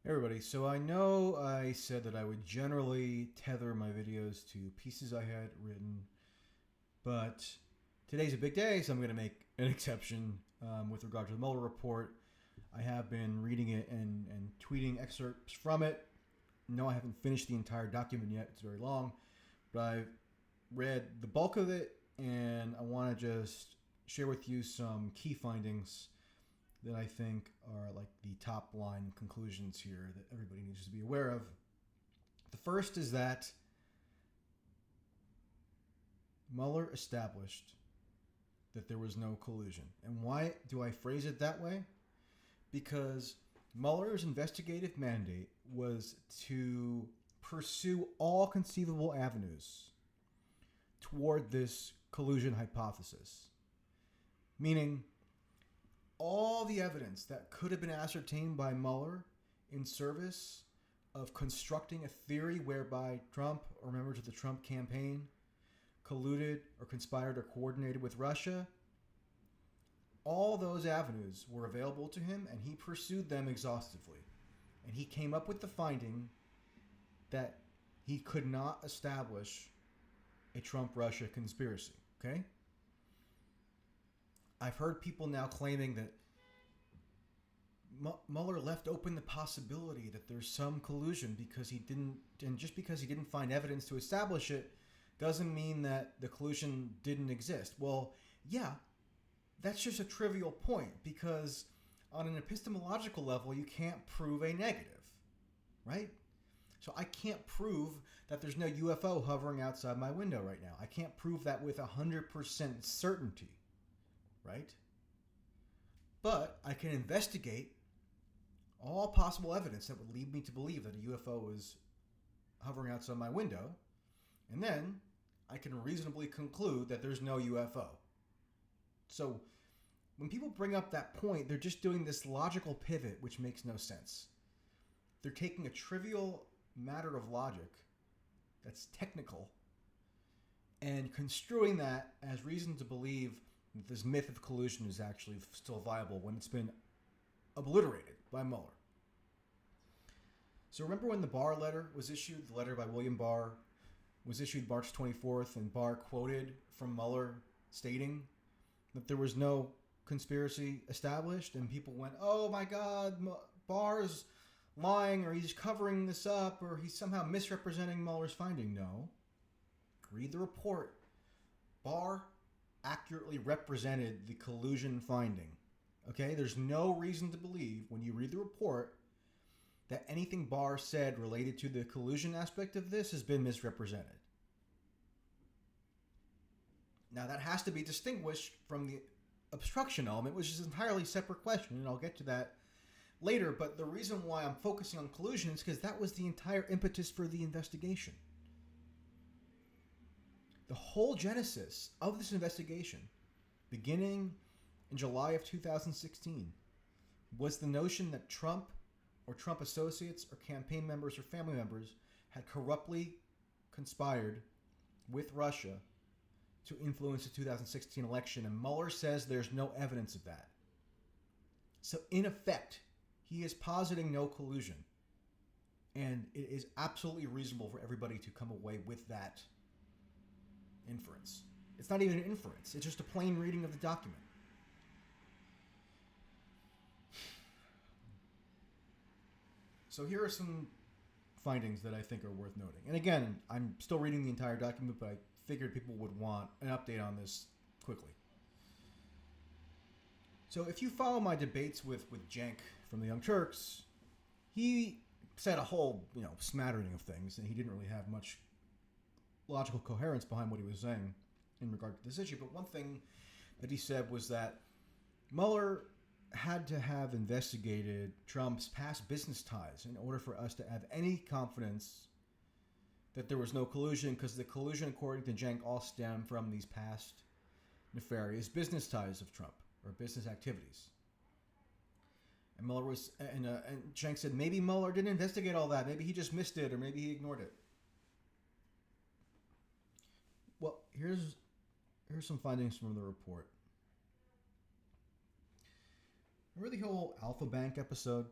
Hey everybody, so I know I said that I would generally tether my videos to pieces I had written, but today's a big day, so I'm going to make an exception with regard to the Mueller Report. I have been reading it and tweeting excerpts from it. No, I haven't finished the entire document yet, it's very long, but I've read the bulk of it, and I want to just share with you some key findings that I think are like the top line conclusions here that everybody needs to be aware of. The first is that Mueller established that there was no collusion. And why do I phrase it that way? Because Mueller's investigative mandate was to pursue all conceivable avenues toward this collusion hypothesis. Meaning, all the evidence that could have been ascertained by Mueller in service of constructing a theory whereby Trump or members of the Trump campaign colluded or conspired or coordinated with Russia, all those avenues were available to him, and he pursued them exhaustively. And he came up with the finding that he could not establish a Trump-Russia conspiracy. Okay? I've heard people now claiming that Mueller left open the possibility that there's some collusion because he didn't, and just because he didn't find evidence to establish it doesn't mean that the collusion didn't exist. Well, yeah, that's just a trivial point because on an epistemological level, you can't prove a negative, right? So I can't prove that there's no UFO hovering outside my window right now. I can't prove that with 100% certainty. Right? But I can investigate all possible evidence that would lead me to believe that a UFO is hovering outside my window, and then I can reasonably conclude that there's no UFO. So when people bring up that point, they're just doing this logical pivot which makes no sense. They're taking a trivial matter of logic that's technical and construing that as reason to believe this myth of collusion is actually still viable when it's been obliterated by Mueller. So remember when the Barr letter was issued, the letter by William Barr was issued March 24th, and Barr quoted from Mueller stating that there was no conspiracy established, and people went, oh my God, Barr's lying, or he's covering this up, or he's somehow misrepresenting Mueller's finding. No. Read the report. Barr accurately represented the collusion finding. Okay? There's no reason to believe when you read the report that anything Barr said related to the collusion aspect of this has been misrepresented. Now that has to be distinguished from the obstruction element, which is an entirely separate question, and I'll get to that later, but the reason why I'm focusing on collusion is because that was the entire impetus for the investigation. The whole genesis of this investigation, beginning in July of 2016, was the notion that Trump or Trump associates or campaign members or family members had corruptly conspired with Russia to influence the 2016 election, and Mueller says there's no evidence of that. So in effect, he is positing no collusion, and it is absolutely reasonable for everybody to come away with that inference. It's not even an inference. It's just a plain reading of the document. So here are some findings that I think are worth noting. And again, I'm still reading the entire document, but I figured people would want an update on this quickly. So if you follow my debates with Cenk from the Young Turks, he said a whole smattering of things, and he didn't really have much logical coherence behind what he was saying in regard to this issue. But one thing that he said was that Mueller had to have investigated Trump's past business ties in order for us to have any confidence that there was no collusion, because the collusion, according to Cenk, all stem from these past nefarious business ties of Trump or business activities. And Cenk said maybe Mueller didn't investigate all that. Maybe he just missed it, or maybe he ignored it. Well, here's some findings from the report. Remember the whole Alpha Bank episode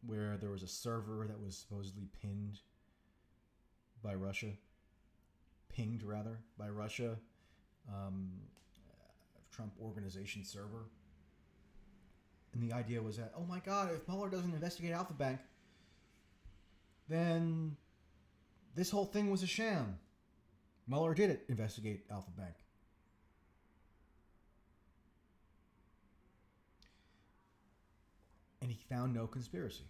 where there was a server that was supposedly pinged by Russia, Trump organization server. And the idea was that, oh my God, if Mueller doesn't investigate Alpha Bank, then this whole thing was a sham. Mueller did investigate Alpha Bank. And he found no conspiracy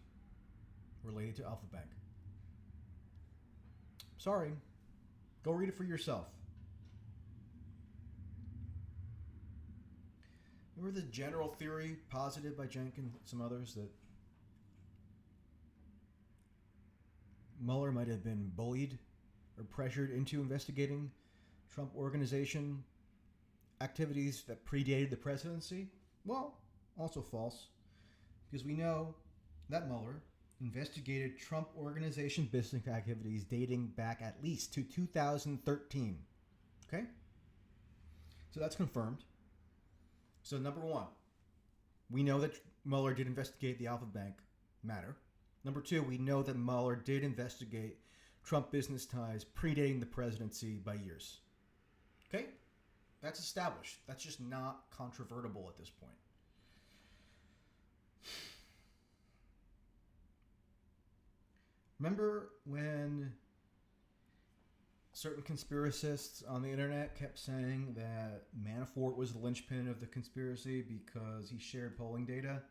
related to Alpha Bank. Sorry. Go read it for yourself. Remember the general theory posited by Jenkins and some others that Mueller might have been bullied or pressured into investigating Trump organization activities that predated the presidency? Well, also false. Because we know that Mueller investigated Trump organization business activities dating back at least to 2013. Okay? So that's confirmed. So number one, we know that Mueller did investigate the Alpha Bank matter. Number two, we know that Mueller did investigate Trump business ties predating the presidency by years. Okay? That's established. That's just not controvertible at this point. Remember when certain conspiracists on the internet kept saying that Manafort was the linchpin of the conspiracy because he shared polling data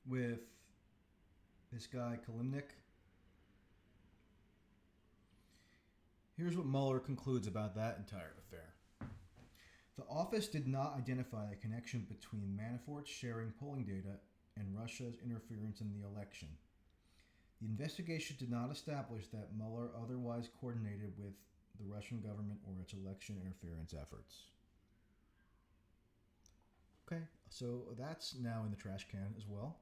with this guy Kalimnik? Here's what Mueller concludes about that entire affair. The office did not identify a connection between Manafort sharing polling data and Russia's interference in the election. The investigation did not establish that Mueller otherwise coordinated with the Russian government or its election interference efforts. Okay, so that's now in the trash can as well.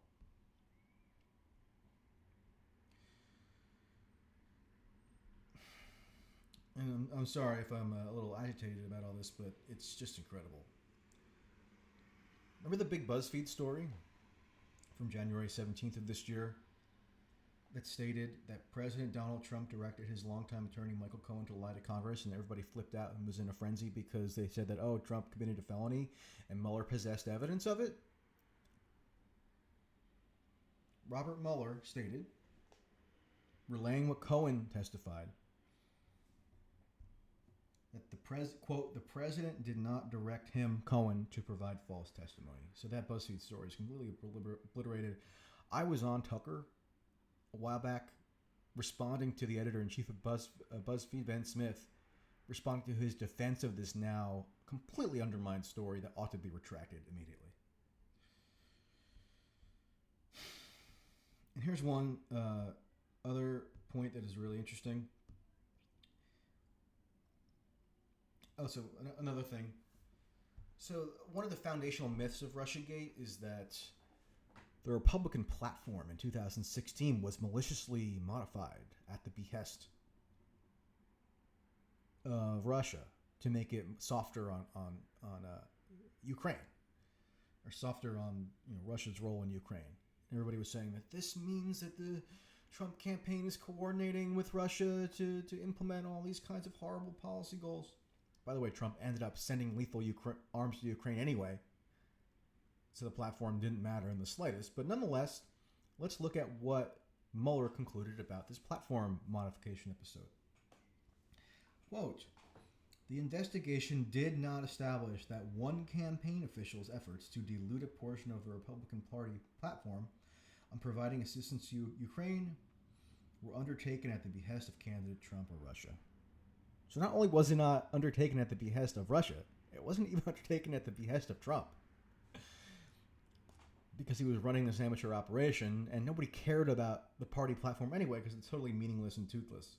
And I'm sorry if I'm a little agitated about all this, but it's just incredible. Remember the big BuzzFeed story from January 17th of this year that stated that President Donald Trump directed his longtime attorney Michael Cohen to lie to Congress, and everybody flipped out and was in a frenzy because they said that, oh, Trump committed a felony and Mueller possessed evidence of it? Robert Mueller stated, relaying what Cohen testified, that the president did not direct him, Cohen, to provide false testimony. So that BuzzFeed story is completely obliterated. I was on Tucker a while back responding to the editor-in-chief of BuzzFeed, Ben Smith, responding to his defense of this now completely undermined story that ought to be retracted immediately. And here's one other point that is really interesting. Oh, so another thing. So one of the foundational myths of Russiagate is that the Republican platform in 2016 was maliciously modified at the behest of Russia to make it softer on Ukraine, or softer on Russia's role in Ukraine. Everybody was saying that this means that the Trump campaign is coordinating with Russia to implement all these kinds of horrible policy goals. By the way, Trump ended up sending lethal arms to Ukraine anyway, so the platform didn't matter in the slightest. But nonetheless, let's look at what Mueller concluded about this platform modification episode. Quote, the investigation did not establish that one campaign official's efforts to dilute a portion of the Republican Party platform on providing assistance to Ukraine were undertaken at the behest of candidate Trump or Russia. So not only was it not undertaken at the behest of Russia, it wasn't even undertaken at the behest of Trump, because he was running this amateur operation and nobody cared about the party platform anyway because it's totally meaningless and toothless.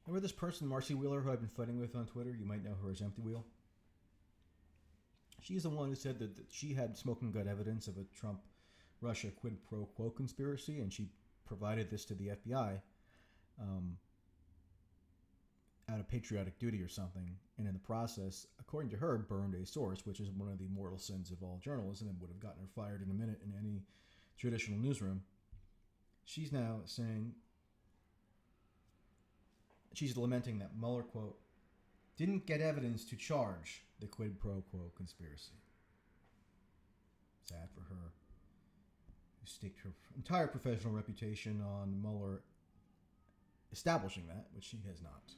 Remember this person, Marcy Wheeler, who I've been fighting with on Twitter? You might know her as Empty Wheel. She's the one who said that she had smoking gun evidence of a Trump-Russia quid pro quo conspiracy, and she provided this to the FBI. out of patriotic duty or something, and in the process, according to her, burned a source, which is one of the mortal sins of all journalism and would have gotten her fired in a minute in any traditional newsroom. She's now saying, she's lamenting that Mueller, quote, didn't get evidence to charge the quid pro quo conspiracy. Sad for her, who staked her entire professional reputation on Mueller establishing that, which she has not.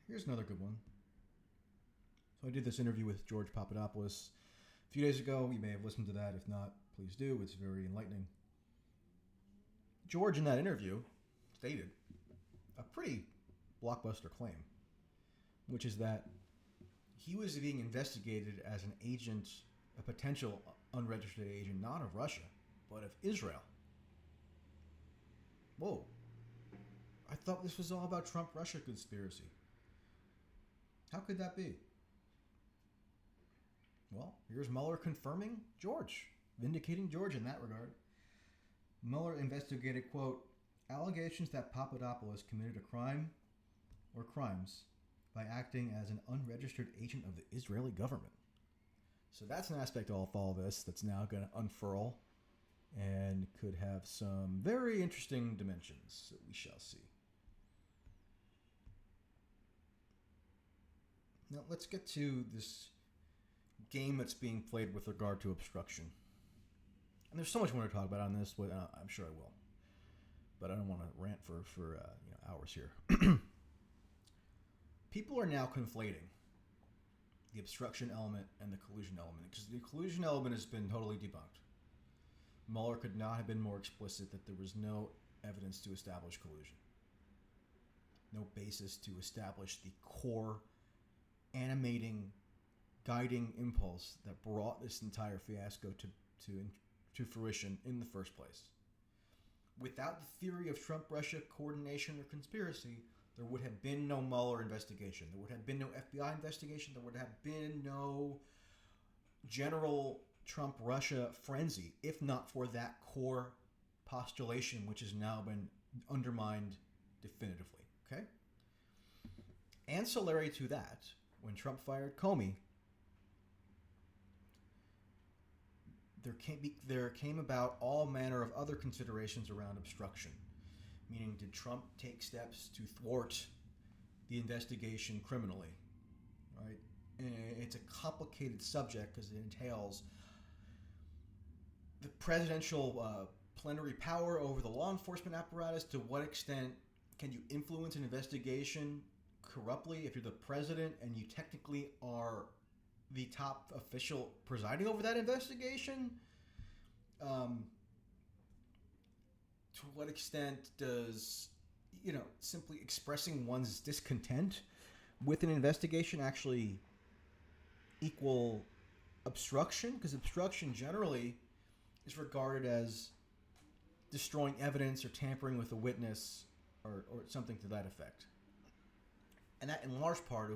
Here's another good one. So I did this interview with George Papadopoulos a few days ago. You may have listened to that. If not, please do. It's very enlightening. George, in that interview, stated a pretty blockbuster claim, which is that he was being investigated as an agent, a potential unregistered agent, not of Russia, but of Israel. Whoa. I thought this was all about Trump-Russia conspiracy. How could that be? Well, here's Mueller confirming George, vindicating George in that regard. Mueller investigated, quote, allegations that Papadopoulos committed a crime or crimes by acting as an unregistered agent of the Israeli government. So that's an aspect of all this that's now going to unfurl and could have some very interesting dimensions that we shall see. Now let's get to this game that's being played with regard to obstruction. And there's so much more to talk about on this, but I'm sure I will. But I don't want to rant for hours here. People are now conflating the obstruction element and the collusion element, because the collusion element has been totally debunked. Mueller could not have been more explicit that there was no evidence to establish collusion. No basis to establish the core animating, guiding impulse that brought this entire fiasco to fruition in the first place. Without the theory of Trump-Russia coordination or conspiracy, there would have been no Mueller investigation. There would have been no FBI investigation. There would have been no general Trump-Russia frenzy, if not for that core postulation, which has now been undermined definitively. Okay? Ancillary to that, when Trump fired Comey, there came about all manner of other considerations around obstruction. Meaning, did Trump take steps to thwart the investigation criminally? Right? And it's a complicated subject because it entails the presidential plenary power over the law enforcement apparatus. To what extent can you influence an investigation corruptly if you're the president and you technically are the top official presiding over that investigation? To what extent does, simply expressing one's discontent with an investigation actually equal obstruction? Because obstruction generally is regarded as destroying evidence or tampering with a witness or something to that effect. And that, in large part,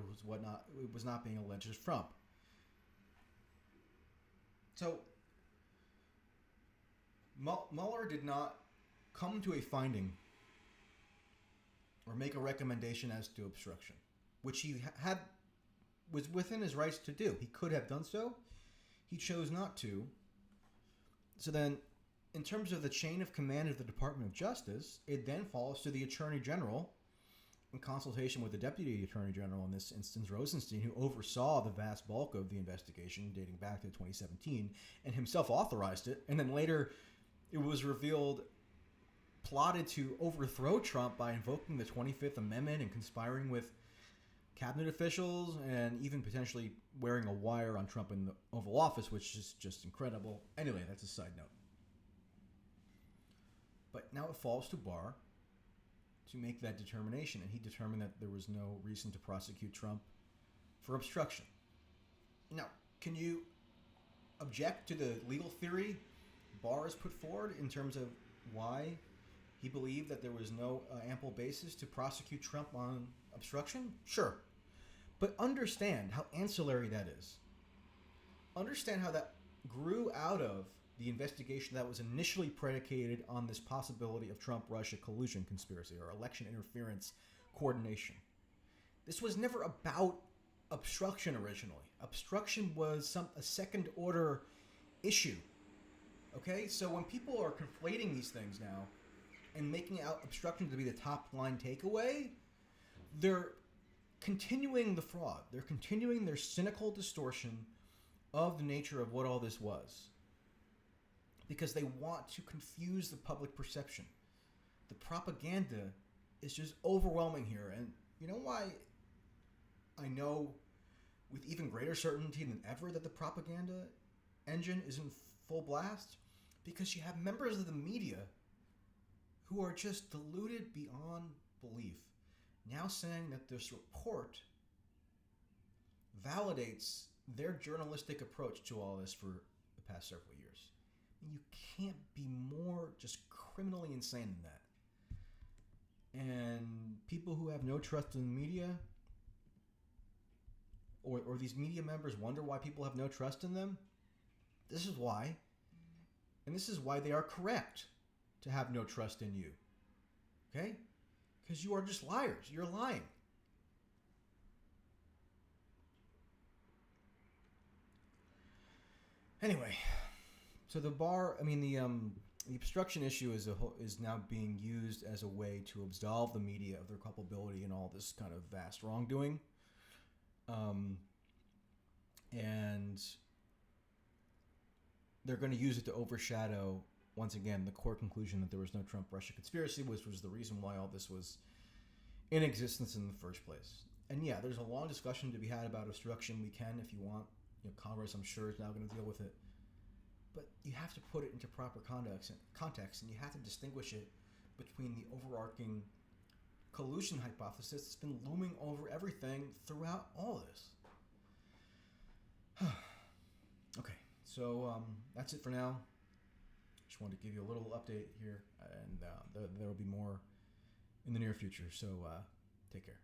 was not being alleged as Trump. So, Mueller did not come to a finding or make a recommendation as to obstruction, which he was within his rights to do. He could have done so. He chose not to. So then, in terms of the chain of command of the Department of Justice, it then falls to the Attorney General, in consultation with the Deputy Attorney General, in this instance, Rosenstein, who oversaw the vast bulk of the investigation dating back to 2017, and himself authorized it. And then later, it was revealed, plotted to overthrow Trump by invoking the 25th Amendment and conspiring with cabinet officials and even potentially wearing a wire on Trump in the Oval Office, which is just incredible. Anyway, that's a side note. But now it falls to Barr to make that determination, and he determined that there was no reason to prosecute Trump for obstruction. Now, can you object to the legal theory Barr has put forward in terms of why he believed that there was no ample basis to prosecute Trump on obstruction? Sure. But understand how ancillary that is. Understand how that grew out of the investigation that was initially predicated on this possibility of Trump-Russia collusion conspiracy or election interference coordination. This was never about obstruction originally. Obstruction was a second order issue. Okay? So when people are conflating these things now and making out obstruction to be the top line takeaway, they're continuing the fraud. They're continuing their cynical distortion of the nature of what all this was. Because they want to confuse the public perception. The propaganda is just overwhelming here. And you know why I know with even greater certainty than ever that the propaganda engine is in full blast? Because you have members of the media who are just deluded beyond belief, now saying that this report validates their journalistic approach to all this for the past several years. And you can't be more just criminally insane than that. And people who have no trust in the media, or these media members wonder why people have no trust in them, this is why. And this is why they are correct to have no trust in you. Okay? Because you are just liars. You're lying. Anyway, so the obstruction issue is now being used as a way to absolve the media of their culpability in all this kind of vast wrongdoing. And they're going to use it to overshadow, once again, the core conclusion that there was no Trump-Russia conspiracy, which was the reason why all this was in existence in the first place. And yeah, there's a long discussion to be had about obstruction. We can, if you want. Congress, I'm sure, is now going to deal with it. But you have to put it into proper context, and you have to distinguish it between the overarching collusion hypothesis that's been looming over everything throughout all this. Okay, so that's it for now. Just wanted to give you a little update here, and there will be more in the near future, so take care.